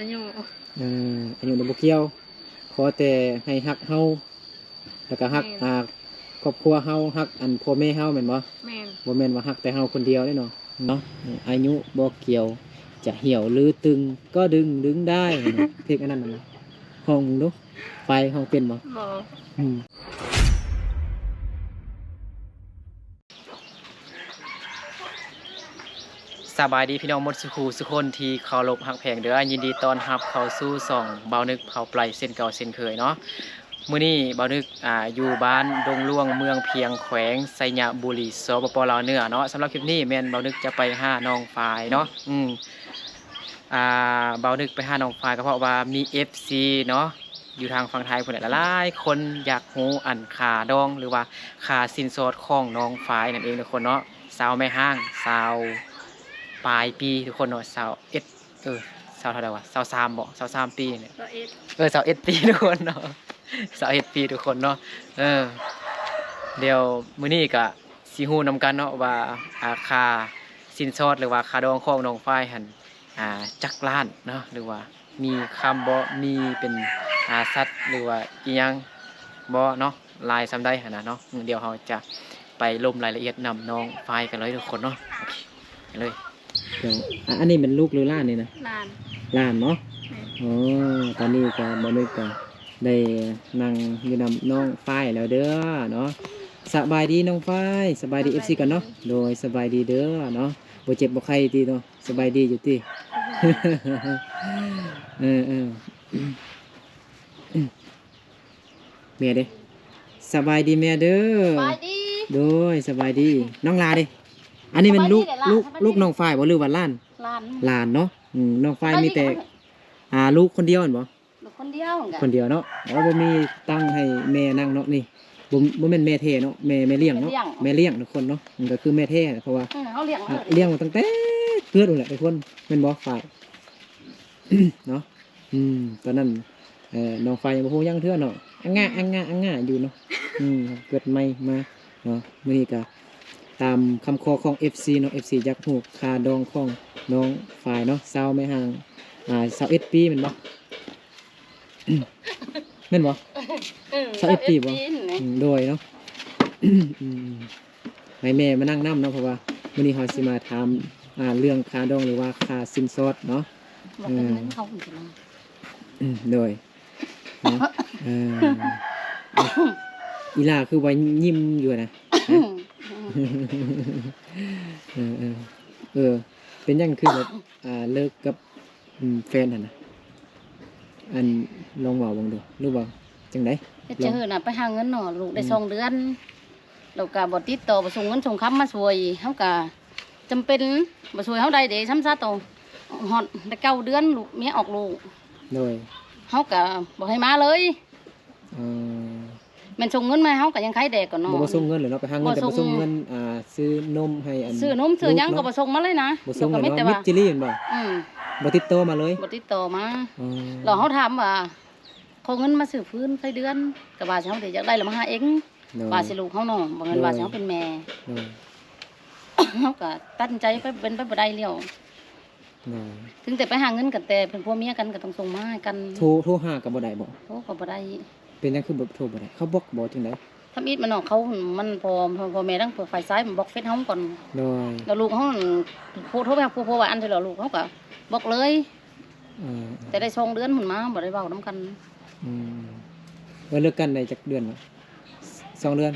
อายุอายุบ่เกี่ยวขอแต่ให้ฮักเฮาแล้วก็ฮักครอบครัวเฮาฮักอันพ่อแม่เฮาแม่นบ่แม่นบ่แม่นว่าฮักแต่เฮาคนเดียวเด้เนาะอายุบ่เกี่ยวจะเหี่ยวหรือตึงก็ดึงได้เพลงอันนั้นน่ะห้องดูไปห้องเป็นบ่บ่อืมสบายดีพี่น้องหมดสุคนที่เคารพฮักแพงเด้อยินดีต้อนรับเข้าสู่ช่องเบานึกเผาไพรเส้นเก่าเส้นเคยเนาะมื้อนี้เบานึกอยู่บ้านดงหลวงเมืองเพียงแขวงไสยบุรีสปปลาวเหนือเนาะสำหรับคลิปนี้แม่นเบานึกจะไปหาน้องฝ่ายเนาะเบานึกไปหาน้องฝ่ายก็เพราะว่ามี FC เนาะอยู่ทางฝั่งไทยพุ่นแหละหลายคนอยากฮู้อันค่าดองหรือว่าค่าสินสอดของน้องฝ่ายนั่นเองทุกคนเนาะสาวแม่ห้างสาวปลายปีทุกคนเนาะสาวเอ็ดสาวเท่าไหร่วะสาว3บ่สาว3ปีเนี่ยสาวเอ็ดปีทุกคนเนาะสาวเอ็ดปีทุกคนเนาะเดี๋ยวมื้อนี้ก็สิฮู้นำกันเนาะว่าค่าสินสอดหรือว่าค่าดองของน้องฝ่ายหั่นจักล้านเนาะหรือว่ามีคำบ่มีเป็นสัตว์หรือว่าอีหยังบ่เนาะลายซำใดหั่นน่ะเนาะเดี๋ยวเราจะไปลงรายละเอียดนำน้องฝ่ายกันเลยทุกคนเนาะโอเคไปเลยเดี๋ยวอันนี้เป็นลูกหรือหลานนี่นะหลานเนาะอ๋อตอนนี้ก็บ่นึกก็ได้นั่งอยู่นำน้องฝ้ายแล้วเด้อเนาะสบายดีน้องฝ้ายสบายดี FC กันเนาะโดยสบายดีเด้อเนาะบ่เจ็บบ่ไข้ติเนาะสบายดีอยู่ติเมียเด้สบายดีเมียเด้อสบายดีโดยสบายดีน้องลาเด้อันนี้เป็นลูกน้องฝ้ายบ่หรือว่าหลานเนาะน้องฝ้ายมีแต่ลูกคนเดียวเห็นบ่ลูกคนเดียวคนเดียวเนาะแล้วบ่มีตั้งให้แม่นั่งเนาะนี่บ่แม่นแม่แท้เนาะแม่เลี้ยงเนาะแม่เลี้ยงทุกคนเนาะมันก็คือแม่แท้เพราะว่าเขาเลี้ยงมาตั้งแต่เกิดนั่นแหละทุกคนแม่นบ่ฝ้ายเนาะตอนนั้นน้องฝ้ายยังบ่ฮู้ยังเทื่อเนาะอังงะอยู่เนาะเกิดใหม่มาเนาะมื้อนี้ก็ตามคำขอของ FC เนาะ FC อยากฮู้ค่าดองของน้องฝ่ายเนาะสาวแม่ห่าง21ปีแม่นบ่แม่นบ่21ปีบ่โดยเนาะให้แม่มานั่งนำเนาะเพราะว่ามื้อนี้เฮาสิมาถามเรื่องค่าดองหรือว่าค่าสินสอดเนาะโดยเนาะอีหล่าคือว่ายิ้มอยู่นะเป็นยังคือแบบเลิกกับแฟนหั่นน่ะอันลองเว้าเบิ่งดูหรือว่าจังได๋จะเฮือน่ะไปหาเงินเนาะลูกได้2เดือนแล้วก็บ่ติดต่อบ่ส่งเงินส่งคำมาช่วยเฮาก็จำเป็นบ่ช่วยเฮาได้เด้ซ้ำซะโตฮอดได้9เดือนลูกเมียออกลูกโดยเฮาก็บ่ให้มาเลยแม่นส่งเงินมาเฮาก็ยังไข่แดกก่อนเนาะบ่ส่งเงินเลยเนาะไปหาเงินแต่บ่ส่งเงินซื้อนมให้อันซื้อนมซื้อหยังก็บ่ส่งมาเลยนะบ่ส่งเนาะมิตรจิลี่แม่นบ่บ่ติดต่อมาเลยบ่ติดต่อมาแล้วเฮาถามว่าขอเงินมาซื้อพื้นไฟเดือนก็ว่าสิเฮาได้อยากได้แล้วมาหาเองว่าสิลูกเฮาเนาะบ่แม่นว่าสิเฮาเป็นแม่เฮาก็ตัดสินใจไปเป็นไปบ่ได้แล้วถึงแต่ไปหาเงินกันแต่เป็นผัวเมียกันก็ต้องส่งมาให้กันโทรหาก็บ่ได้บ่โทรก็บ่ได้เป็นจังคือบ่โทรบ่ได้เขาบล็อกบ่จังได๋ทำอิดมันเนาะเขามันพอแม่ทั้งฝ่ายซ้ายมันบล็อกเฟซเฮาก่อนแล้วลูกเฮาโทรไปหาผู้ว่าอันเท่าลูกเฮาก็บล็อกเลยแต่ได้2เดือนพุ่นมาบ่ได้เว้านำกันเลิกกันได้จักเดือนบ่2เดือน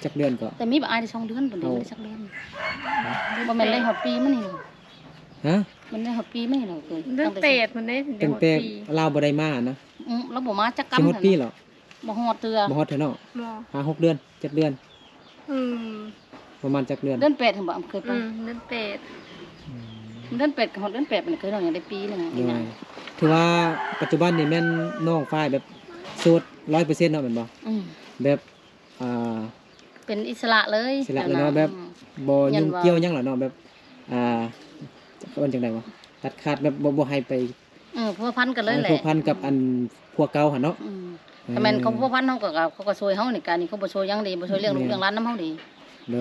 จักเดือนก็แต่มีบ่อายได้2เดือนพุ่นได้จักเดือนบ่แม่นได้ฮอดปีมื้อนี้ฮะมันได้ฮอดปีมื้อนี้คือตั้งแต่มันได้ตั้งแต่ลาวบ่ได้มานะเราบ่มาจักกำฮอดปีเหรอบ่ฮอดเทื่อบ่ฮอดเทื่อเนาะ5-6เดือน7เดือนประมาณจักเดือนเดือน8ถึงบ่เคยไปเดือน8กับฮอดเดือน8มันเคยเนาะได้ปีนึงนี่นะถือว่าปัจจุบันนี่แม่นน้องฝ้ายแบบโสด 100% เนาะแม่นบ่แบบเป็นอิสระเลยอิสระเลยเนาะแบบบ่ยุ่งเกี่ยวหยังหรอเนาะแบบจะเอิ้นจังได๋วะตัดขาดแบบบ่ให้ไปพัวพันกันเลยแหละพัวพันกับอันพวกเก่าหั่นเนาะถ้าแม่นเขาพัวพันเฮาก็ช่วยเฮานี่การนี่เขาบ่ช่วยหยังดีบ่ช่วยเลี้ยงลูกเลี้ยงหลานนำเฮาดี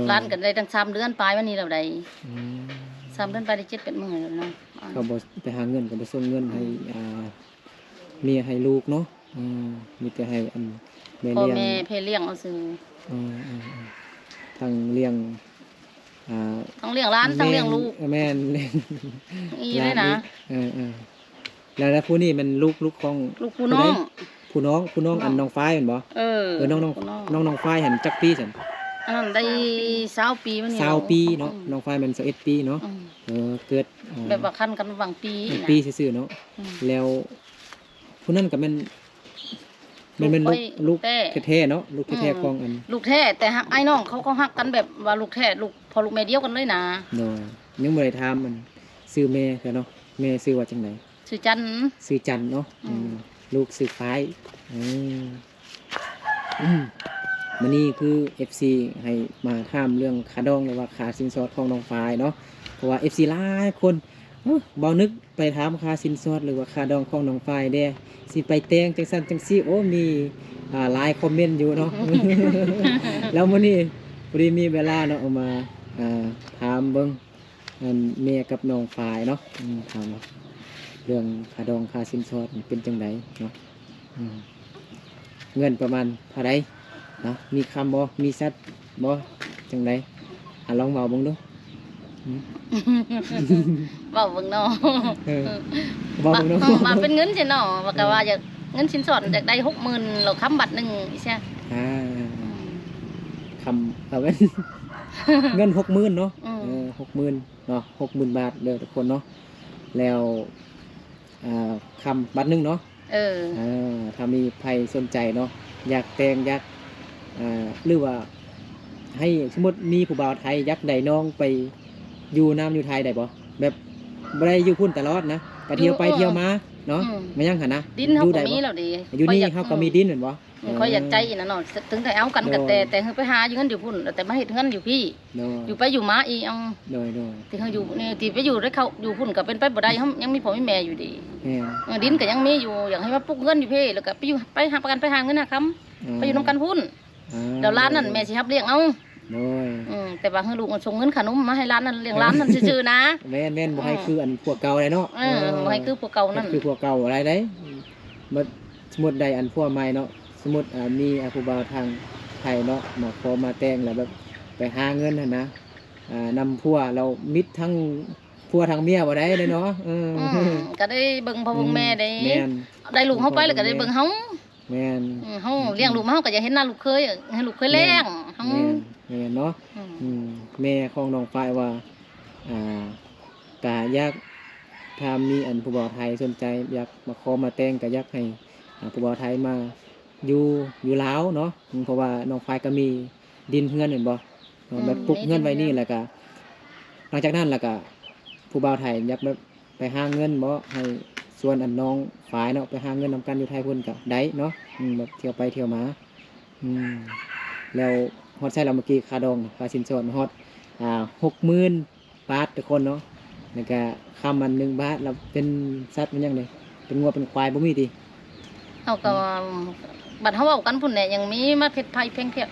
หลานก็ได้ตั้ง3เดือนปลายวันนี้แล้วได้ 3 เดือนไปได้7-8 มื้อแล้วเนาะ เขาบ่ไปหาเงินก็บ่ส่งเงินให้เมียให้ลูกเนาะมีแต่ให้อันแม่ พ่อ เลี้ยง แม่เพเลี้ยงเอาซื่อ ทางเลี้ยงทั้งเลี้ยงหลานทั้งเลี้ยงลูก แม่นเลี้ยง อีเลยนะ แล้วผู้นี้มันลูกของ ลูกผู้น้อง ผู้น้องอันน้องฟ้ายแม่นบ่น้องฟ้ายหันจักปีซั่น อันนั้นได้20 ปีมันนี่ 20ปีเนาะน้องฟ้ายมัน21ปีเนาะเกิดแบบว่าคันกันบางปีนะ ปีซื่อๆเนาะแล้วผู้นั้นก็แม่นลูกแท้ๆเนาะลูกแท้ๆของอันลูกแท้แต่ฮักไอ้น้องเขาก็ฮักกันแบบว่าลูกแท้ลูกพอลูกแม่เดียวกันเลยนะเนาะยังบ่ได้ถามมันชื่อแม่เนาะแม่ชื่อว่าจังได๋ชื่อจันเนาะลูกชื่อฟ้ายมื้อนี้คือ FC ให้มาถามเรื่องค่าดองหรือว่าค่าสินสอดของน้องฟ้ายเนาะเพราะว่า FC หลายคนบ่นึกไปถามค่าสินสอดหรือว่าค่าดองของน้องฟ้ายเด้สิไปแต่งจังซั่นจังซี่โอ้มีหลายคอมเมนต์อยู่เนาะ แล้วมื้อนี้พอดีมีเวลาเนาะเอามาถามเบิ่งแม่กับน้องฟ้ายเนาะถามเรื่องค่าดองค่าสินสอดเป็นจังไดเนาะเงินประมาณเท่าใดเนาะมีคำบ่มีสัตว์บ่จังไดลองเว้าเบิ่งดูเว้าเบิ่งเนาะเว้าเบิ่งเนาะมาเป็นเงินซิเนาะว่าก็ว่าอยากเงินสินสอดอยากได้ 60,000แล้วค้ำบัตรนึงอีใช่คำเอาไว้เงิน 60,000 เนาะ60,000 เนาะ 60,000 บาทเด้อทุกคนเนาะแล้วคำบัตรนึงเนาะถ้ามีใครสนใจเนาะอยากแต่งอยากหรือว่าให้สมมติมีผู้บ่าวไทยอยากได้น้องไปอยู่น้ำอยู่ไทยได้บ่แบบบ่ได้อยู่พุ่นตลอดนะไปเที่ยวไปเที่ยวมาเนาะไม่ยังหั่นนะดินเฮาก็มีแล้วดิอยู่นี่เฮาก็มีดินแม่นบ่ค่อยอยากใจนะเนาะถึงได้เอากันแต่ไปหาอยู่เงินอยู่พุ่นแต่มาเฮ็ดเงินอยู่พี่อยู่ไปอยู่มาอีเอาที่เฮาอยู่นี่ที่ไปอยู่ได้เขาอยู่พุ่นก็เป็นไปบ่ได้เฮายังมีพ่อมีแม่อยู่ดีดินก็ยังมีอยู่อยากให้มาปลูกเงินอยู่พี่แล้วก็ไปหาประกันไปหาเงินหาคำไปอยู่นำกันพุ่นเดี๋ยวร้านนั่นแม่สิรับเลี้ยงเอาแต่ว่าให้ลูกส่งเงินขนมมาให้ร้านนั้นเลี้ยงร้านนั้นซื่อๆนะแม่นบ่ให้คืออันพวกเก่าได้เนาะบ่ให้คือพวกเก่านั่นคือพวกเก่าอะไรได้สมมุติใดอันพวกใหม่เนาะสมมุติมีผู้บ่าวทางไทยเนาะมาขอมาแต่งแล้วแบบไปหาเงินหั่นนะนำผัวเรามิดทั้งผัวทั้งเมียบ่ได้เลยเนาะก็ได้เบิ่งพ่อเบิ่งแม่ได้ลูกเฮาไปแล้วก็ได้เบิ่งเฮาแม่นเฮาเลี้ยงลูกมาเฮาก็อยากเห็นหน้าลูกเคยให้ลูกเคยเลี้ยงเฮาแม่นเนาะแม่ของน้องฝ้ายว่าก็อยากถ้ามีอันผู้บ่าวไทยสนใจอยากมาขอมาแต่งก็อยากให้ผู้บ่าวไทยมาอยู่ลาวเนาะเพราะว่าน้องฝ้ายก็มีดินเฮือนเห็นบ่แบบปลูกเฮือนไว้นี่แล้วก็หลังจากนั้นแล้วก็ผู้บ่าวไทยอยากแบบไปหาเงินบ่ให้ส่วนอันน้องฝ้ายเนาะไปหาเงินนำกันอยู่ไทยเพิ่นก็ได้เนาะแบบเที่ยวไปเที่ยวมาแล้วฮอดใช้เราเมื่อกี้ค่าดองค่าสินสอดฮอด60,000 บาททุกคนเนาะแล้วก็คำมัน1 บาทแล้วเป็นสัตว์มันยังไงเป็นงัวเป็นควายบ่มีติเฮาก็บัดเฮาเว้ากันพุ่นแหละยังมีมาเฮ็ดไผเพียงเพียง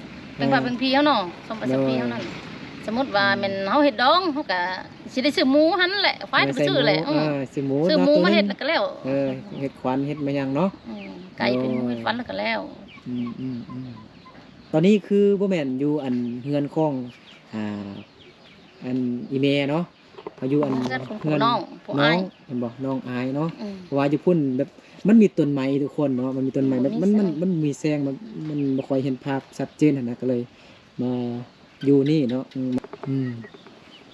พี่เฮาเนาะสมบัติพี่เฮานั่นสมมุติว่าแม่นเฮาเฮ็ดดองเฮาก็สิได้ซื้อหมูหั่นแหละควายก็ซื้อแหละซื้อหมูมาเฮ็ดแล้วก็แล้วเฮ็ดควันเฮ็ดมาหยังเนาะไก่เป็นเฮ็ดฟันแล้วก็แล้วตอนนี้คือบ่แม่นอยู่อันเฮือนของอันอีเมเนาะเขาอยู่อันเฮือนน้องเห็นบ่น้องอายเนาะเพราะว่าอยู่พุ่นแบบมันมีต้นไม้ทุกคนเนาะมันมีต้นไม้แบบมันมีแสงมันบ่ค่อยเห็นภาพชัดเจนหั่นนะก็เลยมาอยู่นี่เนาะ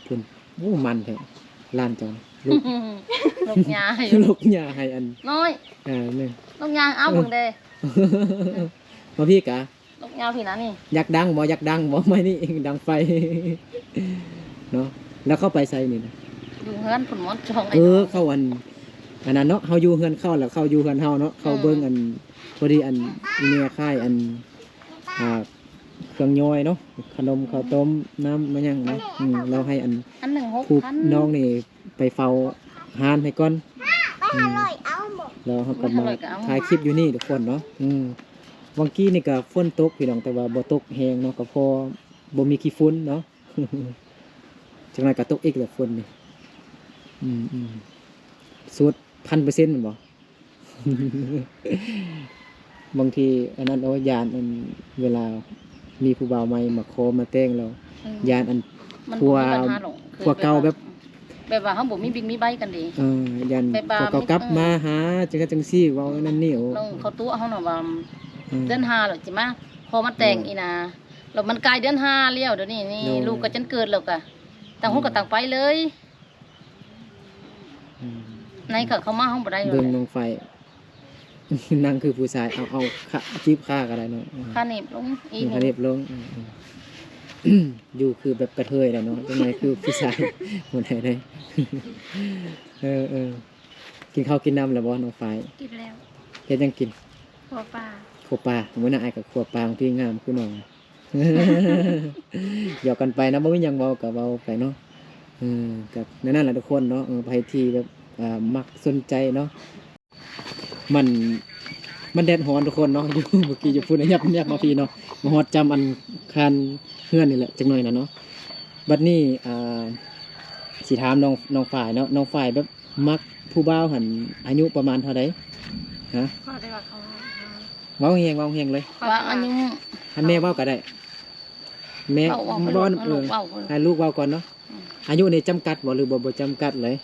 พุ่นโอ้มันแท้ล้านจอนลูกยาให้อันน้อยนี่ลูกยาเอาเบิ่งเด้มาพี่กะลูกยาพี่นะนี่อยากดังบ่ไม่นี่ดังไฟเนาะแล้วเข้าไปใส่นี่นะอยู่เฮือนพุ่นหมดจองเข้าอันนั้นเนาะเฮาอยู่เฮือนเข้าแล้วเข้าอยู่เฮือนเฮาเนาะเข้าเบิ่งอันพอดีอันเมียค่ายอันเครื่องย่อยเนาะขนมข้าวต้มน้ำมาหยังนะเราให้อันผู้น้องนี่ไปเฝ้าหานให้ก่อนแล้วเฮาก็มาถ่ายคลิปอยู่นี่ทุกคนเนาะวังกี้นี่ก็ฝนตกพี่น้องแต่ว่าบ่ตกแฮงเนาะก็พอบ่มีขี้ฝุ่นเนาะจังได๋ก็ตกอีกแล้วฝนนี่ สูตร 1,000% แม่นบ่ บางทีอันนั้นเอายานอันเวลามีผู้บ่าวใหม่มาขอมาแต่งแล้วยานอัน มัน ผัว บ่มีปัญหาหรอก ผัวเก่าแบบ ว่าเฮาบ่มีบิ๊กมีใบกันดี ยัน ไปบา พอเขากลับมาหาจังซี่เว้านั่นนี่โอ้ น้องเขาตู้เฮาน่ะว่าเดือน5แล้วจิมาพอมาแต่งอีนาแล้วมันกลายเดือน5แล้วเดี๋ยวนี้นี่ลูกก็จันเกิดแล้วก็ต่างคนก็ต่างไปเลยในก็เข้ามาห้องบ่ได้เล เบิ่ง ย น้องไฟ นั่งคือผู้ชายเอาค่ะจีบค่าก็ได้เนาะ ค่าเน็บลงอี คา นี่ เรียบลงอยู่คือแบบกระเทยแหละเนาะจังไดคือผู้ชายหมดได้ กินข้าวกินน้ำแล้วบ่น้องไฟ กินแล้ว เฮ็ดหยังกิน หัวปลา ขัวปลามื้อหน้าอ้ายก็ขัวปลาของพี่งามคือน้อง หยอกกันไปนะบ่มีหยังเว้าก็เว้าไปเนาะกับนั่นแหละทุกคนเนาะไปที่แบบมักสนใจเนาะมันแดดร้อนทุกคนเนาะ อยู่เมื่อกี้จะพูดยับมาพี่เนาะมาฮอดจำอันคันเฮือนนี่แหละจักหน่อยนะเนาะบัดนี้สิถามน้องฝ่ายเนาะน้องฝ่ายแบบมักผู้บ่าวหันอายุประมาณเท่าใดฮะ ก็ได้ว่าเขา เว้าเฮงเลย ว่าอันนี้ ให้แม่เว้าก็ได้แม่ เว้า บ่ เอาลูกเว้า ให้ลูกเว้าก่อนเนาะอายุนี่จำกัดบ่หรือบ่จำกัดเลย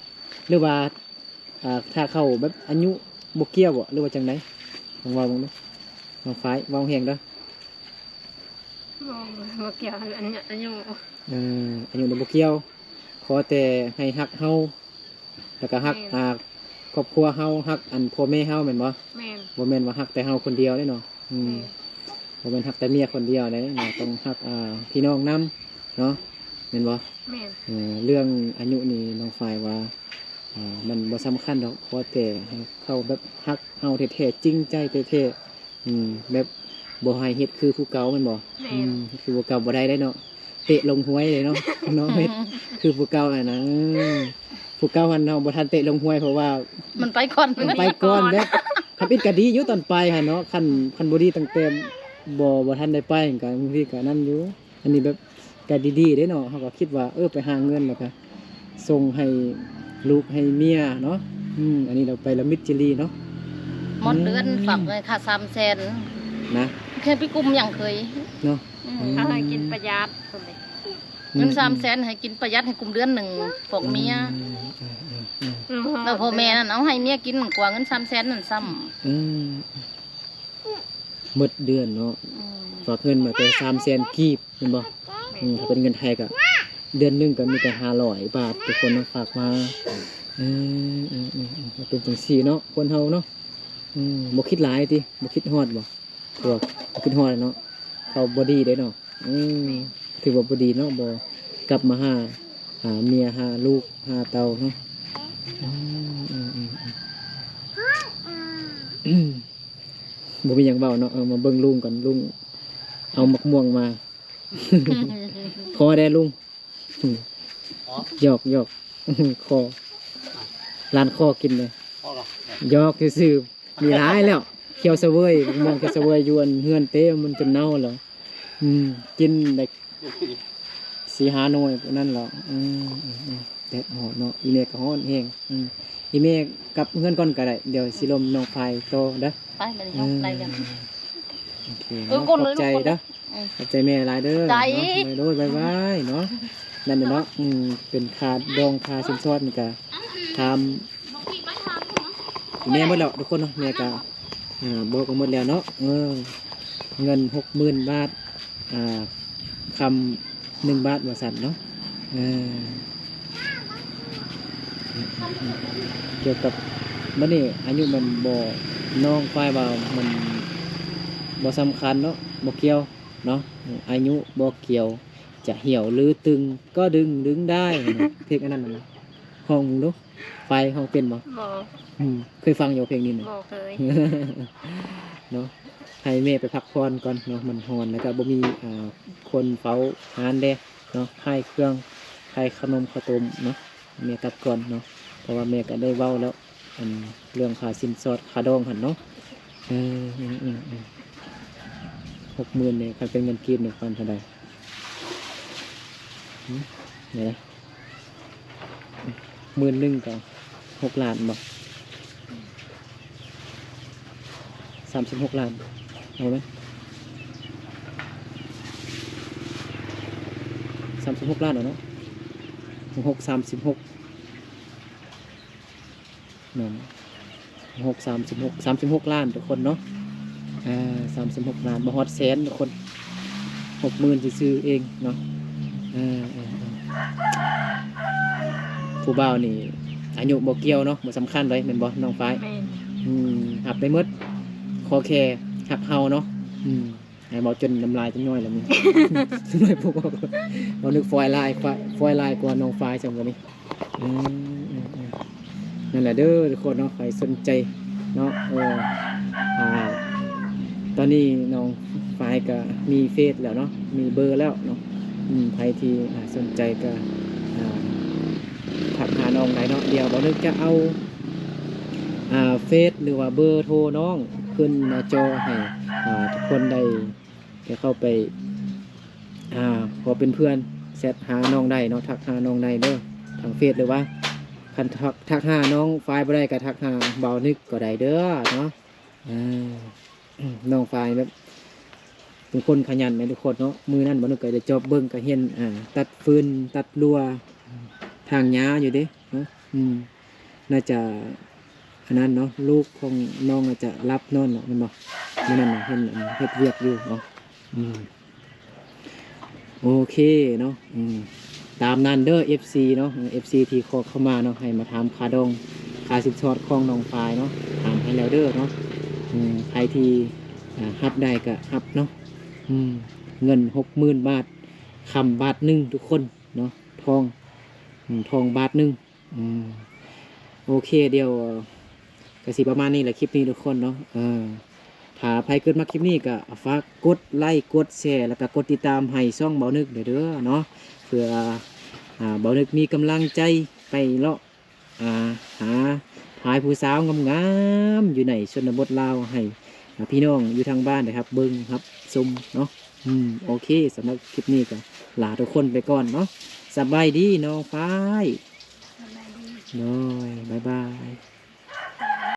หรือว่าถ้าเข้าแบบอายุบ่เกี่ยวบ่หรือว่าจังได๋ลองเว้าบ้างเด้อน้องฝ่ายเว้าเฮงเด้อ บ่เกี่ยวอันนี้อายุ อายุในบุเกียวขอแต่ให้ฮักเฮาแล้วก็ฮักครอบครัวเฮาฮักอันพ่อแม่เฮาแม่นบ่ แม่น บ่แม่นว่าฮักแต่เฮาคนเดียวเด้เนาะบ่แม่นฮักแต่เมียคนเดียวเด้เนาะต้องฮักพี่น้องนํเนาะแม่นบ่ แม่น เรื่องอายุนี่น้องฝ่ายว่ามันบ่สำคัญดอกขอแต่ให้เขาแบบฮักเฮาแท้ๆจริงใจแท้ๆแบบบ่ให้เฮ็ดคือผู้เก่าแม่นบ่ แม่น คือผู้เก่าบ่ได้ได้เนาะเตะลงห้วยเลยเนาะ เนาะเฮ็ดคือผู้เก่าอ่ะนะผู้เก่าหันเนาะบ่ทันเตะลงห้วยเพราะว่า มันไปก่อน มันไปก่อนแบบคันอิดก็ดีอยู่ตอนไปหั่นเนาะคันบ่ดีตั้งแต่บ่ทันได้ไปก็บางทีก็นั่นอยู่อันนี้แบบก็ดีๆเด้เนาะเฮาก็คิดว่าไปหาเงินแล้วก็ส่งให้ลูกให้เมียเนาะอันนี้เราไปละมิดจิรีเนาะ หมดเดือนฝากเลยค่า300,000 นะ เคยไปกุมอย่างเคย เนาะ เอาให้กินประหยัดคนเลย เงิน300,000ให้กินประหยัดให้กุมเดือนหนึ่งพวกเมียแล้วพ่อแม่นั่นเอาให้เมียกินกว่าเงิน300,000นั่นซ้ำ หมดเดือนเนาะฝากเงินมาแต่300,000กีบเห็นบ่ถ้าเป็นเงินไทยก็เดือนหนึงก็มีแต่500 บาททุกคนเนาะฝากมาเป็นจังซี่เนาะคนเฮาเนาะบ่คิดหลายติบ่คิดฮอดบ่ตัวบ่คิดฮอดเนาะเขาบ่ดีเด้เนาะถือว่าบ่ดีเนาะบ่กลับมาหาเมียหาลูกหาเต้าเนาะบ่มีหยังเว้าเนาะมาเบิ่งลุงก่อนลุงเอามักม่วงมา คอได้ลุงหยอก คอร้านคอกินเลยหยอกซื่อๆมีร้ายแล้วเขียวเสวยมองเขียวเสวยยวนเฮือนเต้มันจนเน่าแล้วกินได้4-5 หน่วยนั่นเหรอแดดหอเนาะอีเมฆก็ฮ้อนแห้งอีเมฆกลับเฮือนก่อนก็ได้เดี๋ยวสิลมน้องไฟโตเด้อ ไปเลยเนาะไปกัน โอเค กดเลย ขอบใจ ลูกกดเลย เด้อขอบใจแม่หลายเด้อ ใจ เนาะไปโดยบายเนาะนั่นเนาะเป็นคาดองคาสินสอดนี่ก็ทำแม่หมดแล้วทุกคนเนาะแม่ก็บอกกันหมดแล้วเนาะเงิน 60,000 บาทคำ1 บาทว่าสั่นเนาะเกี่ยวกับมันนี่อายุมันบ่น้องควายว่ามันบ่สำคัญเนาะบ่เกี่ยวเนาะอายุบ่เกี่ยวจะเหี่ยวหรือตึงก็ดึงได้เพลงอันนั้นน่ะห้องมึงดูไฟห้องเป็นบ่ บ่ เคยฟังอยู่เพลงนี้น่ะ บ่เคย เนาะให้แม่ไปพักผ่อนก่อนเนาะมันฮ้อนแล้วก็บ่มีคนเฝ้างานเด้เนาะให้เครื่องให้ขนมข้าวต้มเนาะแม่กลับก่อนเนาะเพราะว่าแม่ก็ได้เว้าแล้วเรื่องค่าสินสอดค่าดองหั่นเนาะ60,000เนี่ยคันเป็นเงินกีบเนี่ยความเท่าใดเนี่ยนะ 60,000ก็6 ล้านบ่36 ล้านเอาไหม36 ล้านเหรอเนาะ36นั่น36 ล้านทุกคนเนาะ36 ล้านบ่ฮอดแสนทุกคน60,000ซื้อๆเองเนาะผู้บ่าวนี่อายุบ่เกี่ยวเนาะบ่สำคัญเลยแม่นบ่น้องฟ้าย แม่น หับได้หมดขอแค่หักเฮาเนาะให้เบาจนน้ำลายจังน้อยแล้วมึง น้ำลายพวกเรานึกฟอยลายกว่าน้องฟ้ายจังกว่านี้นั่นแหละเด้อทุกคนเนาะใครสนใจเนาะตอนนี้น้องฟ้ายก็มีเฟซแล้วเนาะมีเบอร์แล้วเนาะใครที่สนใจก็ทักหาน้องได้เนาะเดี๋ยวบ่นึกจะเอาเฟซหรือว่าเบอร์โทรน้องขึ้นหน้าจอให้ทุกคนได้เข้าไปพอเป็นเพื่อนแชทหาน้องได้เนาะทักหาน้องได้เด้อทางเฟซหรือว่าคันทักหาน้องไฟล์บ่ได้ก็ทักหาเบานึกก็ได้เด้อเนาะน้องไฟล์แบบเป็นคนขยันนะทุกคนเนาะมือนั่นบ่นึกก็ได้จอบเบิ่งก็เห็นตัดฟืนตัดรัวทางหญ้าอยู่เด้เนาะน่าจะอันนั้นเนาะลูกของน้องอาจจะรับนอนเนาะมันบอกนั่นน่ะเห็นเฮ็ดเวียกอยู่เนาะโอเคเนาะตามนั้นเด้อ FC เนาะ FC ที่ขอเข้ามาเนาะให้มาถามค่าดองค่าสินสอดของน้องฟ้ายเนาะถามให้แล้วเด้อเนาะใครที่รับได้ก็รับเนาะเงิน 60,000 บาทคำบาทหนึ่งทุกคนเนาะทองบาทหนึ่งโอเคเดี๋ยวก็สิประมาณนี้แหละคลิปนี้ทุกคนเนาะถ้าใครเกิดมาคลิปนี้ก็ฝากกดไลค์กดแชร์แล้วก็กดติดตามให้ช่องเบานึกเด้อเนาะเพื่อเบานึกมีกำลังใจไปเลาะหาหายผู้สาวงามๆอยู่ในชนบทลาวให้พี่น้องอยู่ทางบ้านนะครับเบิ้งครับชมเนาะโอเคสำหรับคลิปนี้ก็ลาทุกคนไปก่อนเนาะสบายดีน้องฟ้าย สบายดี น้อยบ๊ายบาย